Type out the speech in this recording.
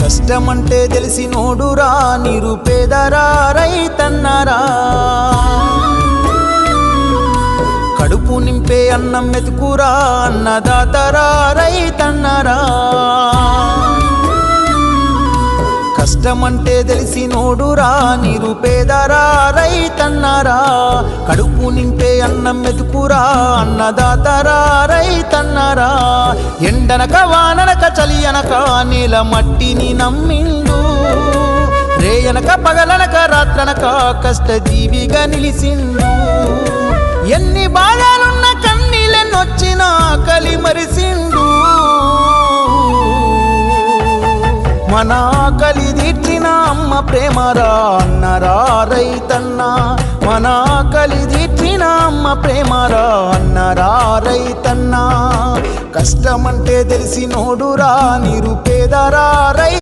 కష్టమంటే తెలిసినోడురా నిరుపేదరా రైతన్నరా కడుపు నింపే అన్నం మెతుకురా అన్నదాతరా రైతన్నరా కష్టమంటే తెలిసినోడురా నిరుపేదరా రైతన్నరా కడుపు నింపే అన్నం మెతుకురా అన్నదాతరా రైతన్నరా ఎండనక వాననక చలి అనక నీల మట్టిని నమ్మిండు రేయనక పగలనక రాత్రనక కష్టజీవిగా నిలిసిండు ఎన్ని బాధలున్న కన్నీళ్ళెన్నొచ్చినా ఆకలి మరిసిండు మన ఆకలి తీర్చిన అమ్మ ప్రేమరా అన్నరా రైతన్న మన ఆకలి తీర్చిన అమ్మ ప్రేమరా అన్నరా రైతన్న కష్టమంటే తెలిసినోడురా నిరుపేదరా